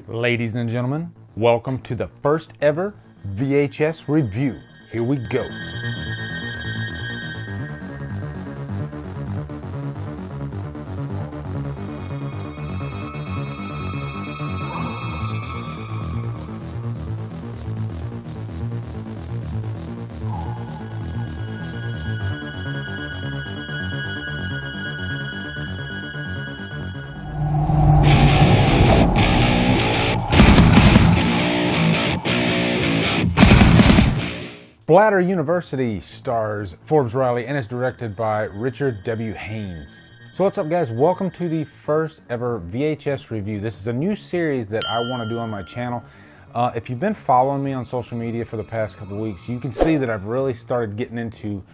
Ladies and gentlemen, welcome to the first ever VHS review. Here we go. Splatter University stars Forbes Riley and is directed by Richard W. Haynes. So what's up, guys? Welcome to the first ever VHS review. This is a new series that I want to do on my channel. If you've been following me on social media for the past couple weeks, you can see that I've really started getting into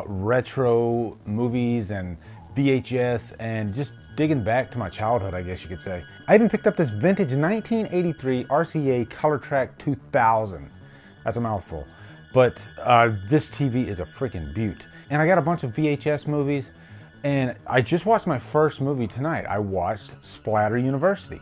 retro movies and VHS and just digging back to my childhood, I guess you could say. I even picked up this vintage 1983 RCA Color Track 2000. That's a mouthful. But this TV is a freaking beaut. And I got a bunch of VHS movies, and I just watched my first movie tonight. I watched Splatter University,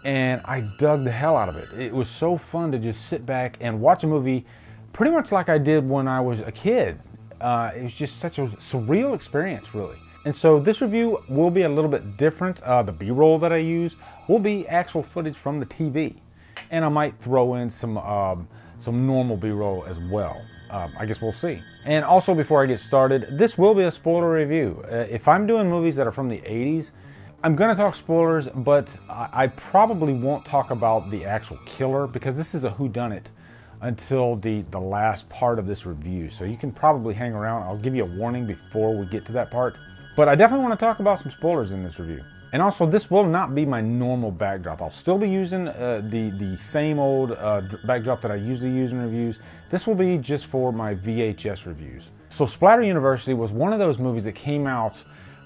and I dug the hell out of it. It was so fun to just sit back and watch a movie pretty much like I did when I was a kid. It was just such a surreal experience, really. And so this review will be a little bit different. The B-roll that I use will be actual footage from the TV. And I might throw in some normal B-roll as well. I guess we'll see. And also, before I get started, this will be a spoiler review. If I'm doing movies that are from the 80s, I'm gonna talk spoilers, but I probably won't talk about the actual killer because this is a whodunit until the last part of this review. So you can probably hang around. I'll give you a warning before we get to that part. But I definitely want to talk about some spoilers in this review. And also, this will not be my normal backdrop. I'll still be using the same old backdrop that I usually use in reviews. This will be just for my VHS reviews. So Splatter University was one of those movies that came out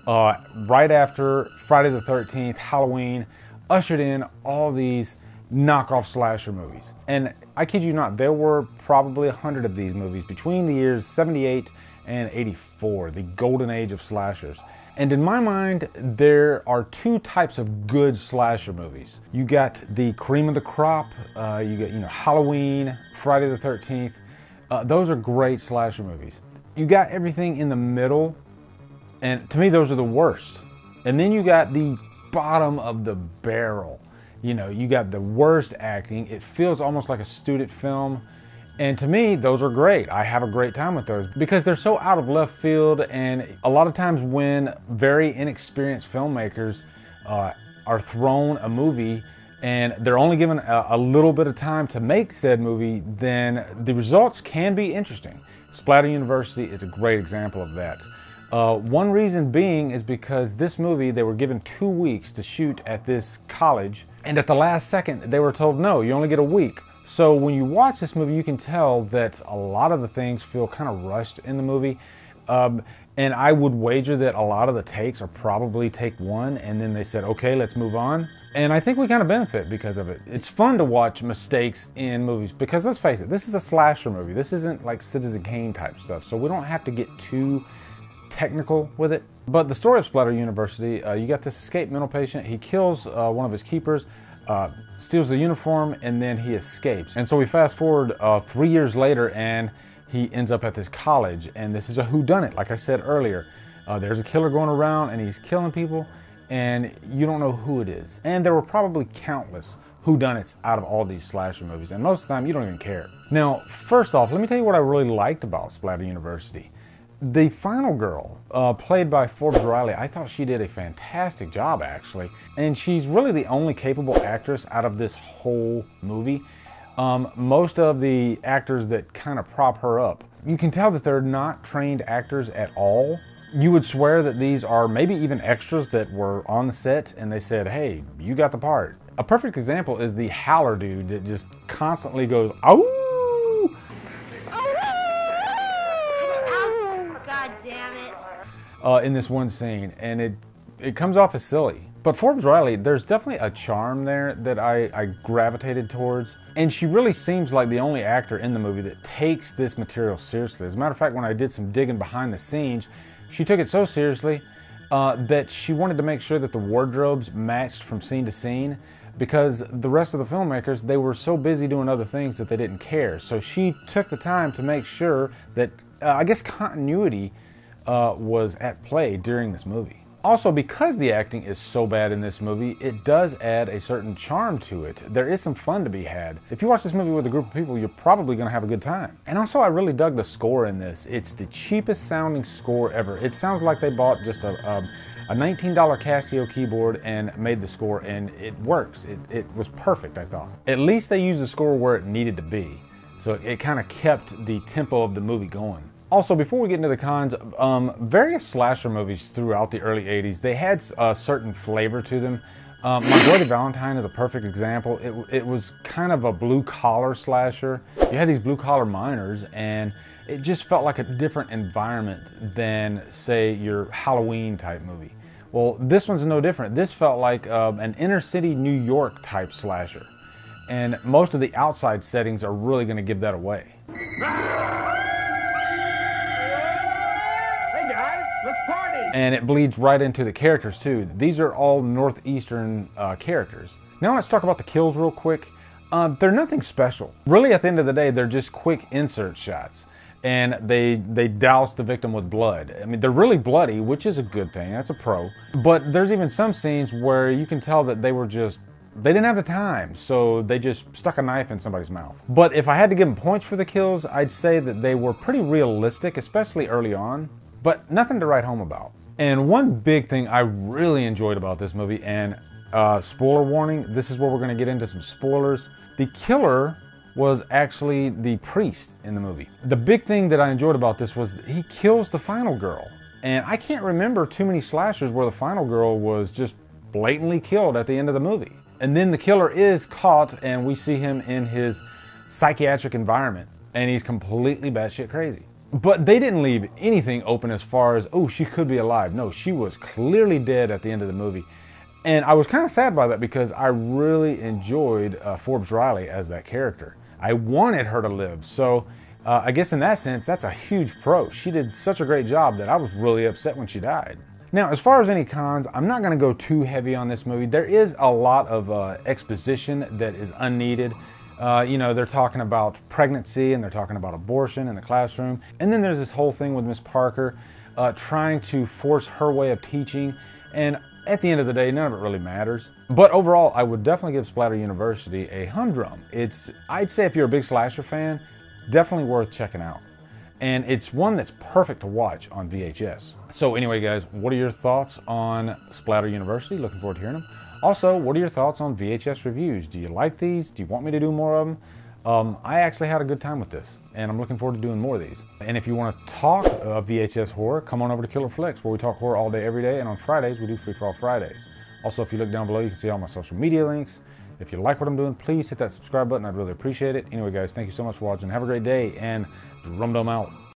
right after Friday the 13th, Halloween, ushered in all these knockoff slasher movies. And I kid you not, there were probably 100 of these movies between the years 78 and 84, the golden age of slashers. And in my mind, there are two types of good slasher movies. You got the cream of the crop. You got, Halloween, Friday the 13th. Those are great slasher movies. You got everything in the middle, and to me, those are the worst. And then you got the bottom of the barrel. You got the worst acting. It feels almost like a student film. And to me, those are great. I have a great time with those because they're so out of left field, and a lot of times when very inexperienced filmmakers are thrown a movie and they're only given a little bit of time to make said movie, then the results can be interesting. Splatter University is a great example of that. One reason being is because this movie, they were given 2 weeks to shoot at this college, and at the last second, they were told, no, you only get a week. So when you watch this movie, you can tell that a lot of the things feel kind of rushed in the movie. And I would wager that a lot of the takes are probably take one, and then they said, okay, let's move on. And I think we kind of benefit because of it. It's fun to watch mistakes in movies because, let's face it, this is a slasher movie. This isn't like Citizen Kane type stuff, so we don't have to get too technical with it. But the story of Splatter University, you got this escaped mental patient. He kills one of his keepers, steals the uniform, and then he escapes. And so we fast forward 3 years later, and he ends up at this college, and this is a whodunit, like I said earlier. There's a killer going around, and he's killing people, and you don't know who it is. And there were probably countless whodunits out of all these slasher movies, and most of the time you don't even care. Now, first off, let me tell you what I really liked about Splatter University. The final girl, played by Forbes Riley, I thought she did a fantastic job, actually. And she's really the only capable actress out of this whole movie. Most of the actors that kind of prop her up, you can tell that they're not trained actors at all. You would swear that these are maybe even extras that were on the set and they said, hey, you got the part. A perfect example is the howler dude that just constantly goes, "Ow!" In this one scene, and it comes off as silly. But Forbes Riley, there's definitely a charm there that I gravitated towards, and she really seems like the only actor in the movie that takes this material seriously. As a matter of fact, when I did some digging behind the scenes, she took it so seriously that she wanted to make sure that the wardrobes matched from scene to scene. because the rest of the filmmakers, they were so busy doing other things that they didn't care. So she took the time to make sure that, I guess, continuity was at play during this movie. Also, because the acting is so bad in this movie, it does add a certain charm to it. There is some fun to be had. If you watch this movie with a group of people, you're probably going to have a good time. And also, I really dug the score in this. It's the cheapest sounding score ever. It sounds like they bought just a $19 Casio keyboard and made the score, and it works. It was perfect, I thought. At least they used the score where it needed to be. So it kind of kept the tempo of the movie going. Also, before we get into the cons, various slasher movies throughout the early 80s, they had a certain flavor to them. My Bloody Valentine is a perfect example. It was kind of a blue-collar slasher. You had these blue-collar miners, and it just felt like a different environment than, say, your Halloween type movie. Well, this one's no different. This felt like an inner-city New York type slasher. And most of the outside settings are really going to give that away. And it bleeds right into the characters too. These are all northeastern characters. Now let's talk about the kills real quick. They're nothing special. Really, at the end of the day, they're just quick insert shots. And they douse the victim with blood. I mean, they're really bloody, which is a good thing. That's a pro. But there's even some scenes where you can tell that they didn't have the time, so they just stuck a knife in somebody's mouth. But if I had to give them points for the kills, I'd say that they were pretty realistic, especially early on. But nothing to write home about. And one big thing I really enjoyed about this movie, and spoiler warning, this is where we're going to get into some spoilers. The killer was actually the priest in the movie. The big thing that I enjoyed about this was he kills the final girl. And I can't remember too many slashers where the final girl was just blatantly killed at the end of the movie. And then the killer is caught, and we see him in his psychiatric environment, and he's completely batshit crazy. But they didn't leave anything open as far as, oh, she could be alive. No, she was clearly dead at the end of the movie. And I was kind of sad by that because I really enjoyed Forbes Riley as that character. I wanted her to live. So I guess in that sense, that's a huge pro. She did such a great job that I was really upset when she died. Now, as far as any cons, I'm not going to go too heavy on this movie. There is a lot of exposition that is unneeded. You know, they're talking about pregnancy and they're talking about abortion in the classroom. And then there's this whole thing with Miss Parker trying to force her way of teaching. And at the end of the day, none of it really matters. But overall, I would definitely give Splatter University a humdrum. I'd say if you're a big slasher fan, definitely worth checking out. And it's one that's perfect to watch on VHS. So anyway, guys, what are your thoughts on Splatter University? Looking forward to hearing them. Also, what are your thoughts on VHS Reviews? Do you like these? Do you want me to do more of them? I actually had a good time with this, and I'm looking forward to doing more of these. And if you want to talk VHS horror, come on over to Killer Flicks, where we talk horror all day, every day, and on Fridays, we do Free For All Fridays. Also, if you look down below, you can see all my social media links. If you like what I'm doing, please hit that subscribe button. I'd really appreciate it. Anyway, guys, thank you so much for watching. Have a great day, and Drumdum out.